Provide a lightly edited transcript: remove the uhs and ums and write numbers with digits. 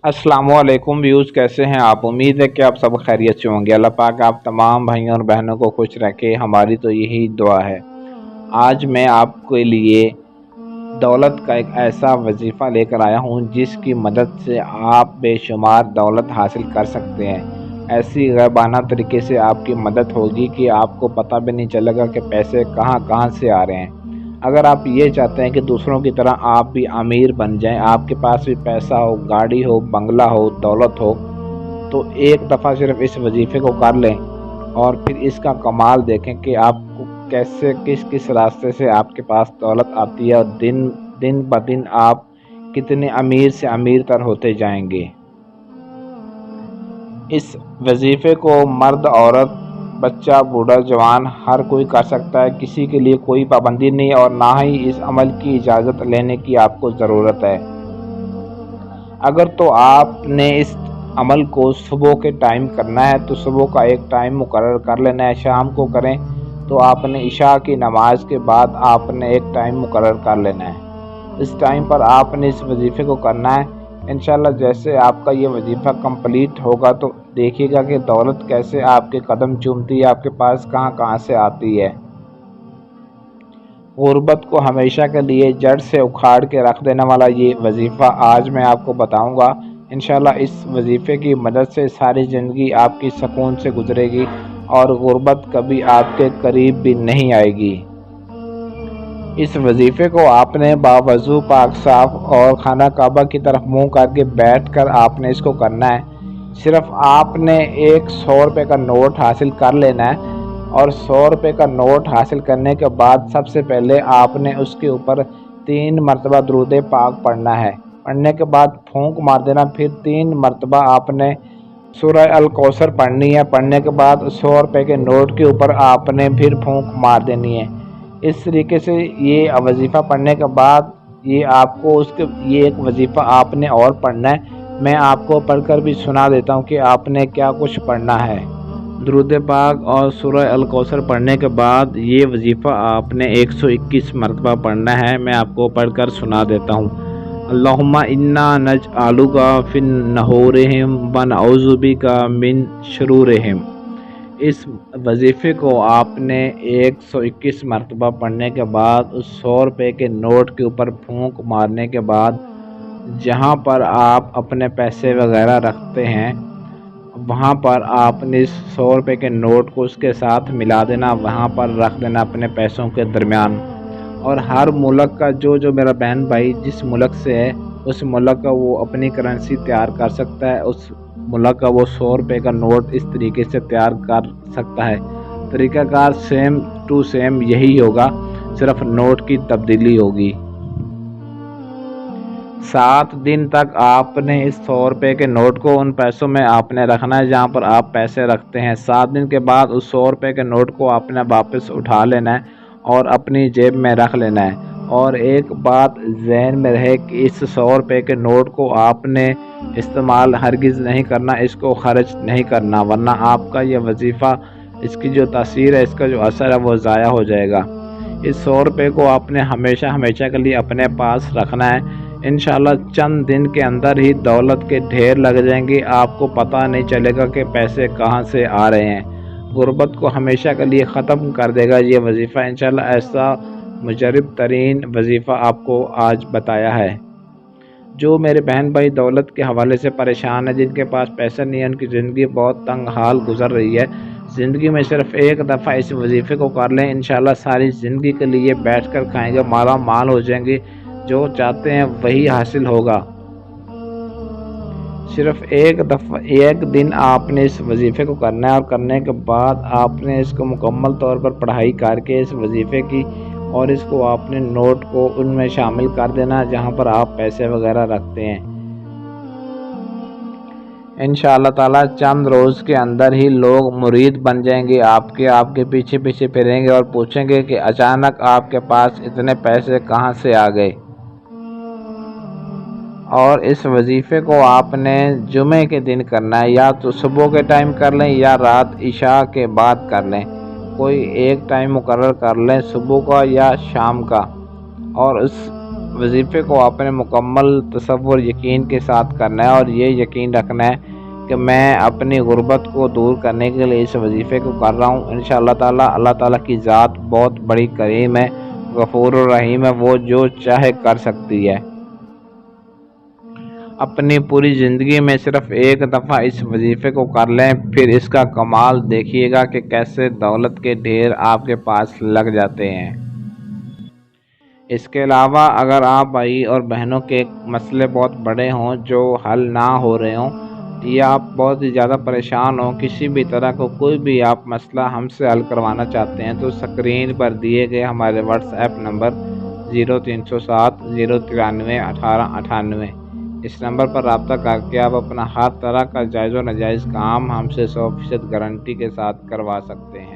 अस्सलाम वालेकुम व्यूज़, कैसे हैं आप। उम्मीद है कि आप सब खैरियत से होंगे। अल्लाह पाक आप तमाम भाइयों और बहनों को खुश रखे, हमारी तो यही दुआ है। आज मैं आपके लिए दौलत का एक ऐसा वजीफ़ा लेकर आया हूँ जिसकी मदद से आप बेशुमार दौलत हासिल कर सकते हैं। ऐसी ग़ैबाना तरीके से आपकी मदद होगी कि आपको पता भी नहीं चलेगा कि पैसे कहाँ कहाँ से आ रहे हैं। अगर आप ये चाहते हैं कि दूसरों की तरह आप भी अमीर बन जाएं, आपके पास भी पैसा हो, गाड़ी हो, बंगला हो, दौलत हो, तो एक दफ़ा सिर्फ इस वजीफ़े को कर लें और फिर इसका कमाल देखें कि आपको कैसे किस किस रास्ते से आपके पास दौलत आती है और दिन दिन ब दिन आप कितने अमीर से अमीर तर होते जाएंगे। इस वजीफ़े को मर्द, औरत, बच्चा, बूढ़ा, जवान हर कोई कर सकता है। किसी के लिए कोई पाबंदी नहीं है और ना ही इस अमल की इजाज़त लेने की आपको ज़रूरत है। अगर तो आपने इस अमल को सुबह के टाइम करना है तो सुबह का एक टाइम मुकर्रर कर लेना है। शाम को करें तो आपने इशा की नमाज के बाद आपने एक टाइम मुकर्रर कर लेना है। इस टाइम पर आपने इस वजीफ़े को करना है। इंशाल्लाह जैसे आपका ये वजीफ़ा कंप्लीट होगा तो देखिएगा कि दौलत कैसे आपके कदम चूमती है, आपके पास कहाँ कहाँ से आती है। गुर्बत को हमेशा के लिए जड़ से उखाड़ के रख देने वाला ये वजीफ़ा आज मैं आपको बताऊंगा। इंशाल्लाह इस वजीफ़े की मदद से सारी ज़िंदगी आपकी सुकून से गुजरेगी और गुर्बत कभी आपके करीब भी नहीं आएगी। इस वजीफ़े को आपने बावज़ू पाक साफ़ और खाना काबा की तरफ मुँह करके बैठकर आपने इसको करना है। सिर्फ़ आपने एक 100 रुपये का नोट हासिल कर लेना है और 100 रुपये का नोट हासिल करने के बाद सबसे पहले आपने उसके ऊपर 3 मरतबा दुरूद पाक पढ़ना है। पढ़ने के बाद फूंक मार देना, फिर 3 मरतबा आपने सूरह अल कौसर पढ़नी है। पढ़ने के बाद 100 रुपये के नोट के ऊपर आपने फिर फूंक मार देनी है। इस तरीके से ये वजीफ़ा पढ़ने के बाद ये एक वजीफ़ा आपने और पढ़ना है। मैं आपको पढ़कर भी सुना देता हूँ कि आपने क्या कुछ पढ़ना है। दुरूद पाक और सूरह अल कौसर पढ़ने के बाद ये वजीफ़ा आपने 121 मरतबा पढ़ना है। मैं आपको पढ़कर सुना देता हूँ। अल्लाहुम्मा इन्ना नजअलुका फिन नहूरिहिम व नऊज़ु बिका मिन शुरूरिहिम। इस वजीफ़े को आपने 121 मरतबा पढ़ने के बाद उस 100 रुपये के नोट के ऊपर फूंक मारने के बाद जहाँ पर आप अपने पैसे वगैरह रखते हैं वहाँ पर आपने इस 100 रुपये के नोट को उसके साथ मिला देना, वहाँ पर रख देना अपने पैसों के दरमियान। और हर मुल्क का जो मेरा बहन भाई जिस मुल्क से है उस मुल्क का वो अपनी करेंसी तैयार कर सकता है। उस मुल्क का वो 100 रुपये का नोट इस तरीके से तैयार कर सकता है। तरीक़ाकार सेम टू सेम यही होगा, सिर्फ नोट की तब्दीली होगी। 7 दिन तक आपने इस 100 रुपये के नोट को उन पैसों में आपने रखना है जहाँ पर आप पैसे रखते हैं। 7 दिन के बाद उस 100 रुपये के नोट को आपने वापस उठा लेना है और अपनी जेब में रख लेना है। और एक बात ज़हन में रहे कि इस 100 रुपये के नोट को आपने इस्तेमाल हरगिज़ नहीं करना, इसको खर्च नहीं करना, वरना आपका यह वजीफ़ा, इसकी जो तासीर है, इसका जो असर है वो ज़ाया हो जाएगा। इस 100 रुपये को आपने हमेशा हमेशा के लिए अपने पास रखना है। इंशाल्लाह चंद दिन के अंदर ही दौलत के ढेर लग जाएंगे, आपको पता नहीं चलेगा कि पैसे कहाँ से आ रहे हैं। गुर्बत को हमेशा के लिए ख़त्म कर देगा ये वजीफ़ा। इंशाल्लाह ऐसा मुजरब तरीन वजीफ़ा आपको आज बताया है। जो मेरे बहन भाई दौलत के हवाले से परेशान है, जिनके पास पैसा नहीं है, उनकी ज़िंदगी बहुत तंग हाल गुजर रही है, ज़िंदगी में सिर्फ एक दफ़ा इस वजीफ़े को कर लें, इंशाल्लाह सारी ज़िंदगी के लिए बैठ कर खाएँगे, माला माल हो जाएंगे। जो चाहते हैं वही हासिल होगा। सिर्फ एक दिन आपने इस वजीफ़े को करना है और करने के बाद आपने इसको मुकम्मल तौर पर पढ़ाई करके इस वजीफ़े की और इसको आपने नोट को उनमें शामिल कर देना जहां पर आप पैसे वगैरह रखते हैं। इंशाअल्लाह ताला चंद रोज़ के अंदर ही लोग मुरीद बन जाएंगे, आपके पीछे पीछे फिरेंगे और पूछेंगे कि अचानक आपके पास इतने पैसे कहां से आ गए। और इस वजीफ़े को आपने जुमे के दिन करना है, या तो सुबह के टाइम कर लें या रात इशा के बाद कर लें। कोई एक टाइम मुकर्रर कर लें, सुबह का या शाम का। और वजीफ़े को आपने मुकम्मल तसव्वुर यकीन के साथ करना है और ये यकीन रखना है कि मैं अपनी गुर्बत को दूर करने के लिए इस वजीफ़े को कर रहा हूँ। इंशाअल्लाह ताला अल्लाह ताला की ज़ात बहुत बड़ी करीम है, गफूर और रहीम है, वो जो चाहे कर सकती है। अपनी पूरी ज़िंदगी में सिर्फ़ एक दफ़ा इस वजीफ़े को कर लें, फिर इसका कमाल देखिएगा कि कैसे दौलत के ढेर आपके पास लग जाते हैं। इसके अलावा अगर आप भाई और बहनों के मसले बहुत बड़े हों जो हल ना हो रहे हों, या आप बहुत ही ज़्यादा परेशान हों, किसी भी तरह को कोई भी आप मसला हमसे हल करवाना चाहते हैं, तो स्क्रीन पर दिए गए हमारे व्हाट्सएप नंबर 0307 093 1898 इस नंबर पर रब्ता करके आप अपना हर तरह का जायज़ व नाजायज़ काम हमसे 100% गारंटी के साथ करवा सकते हैं।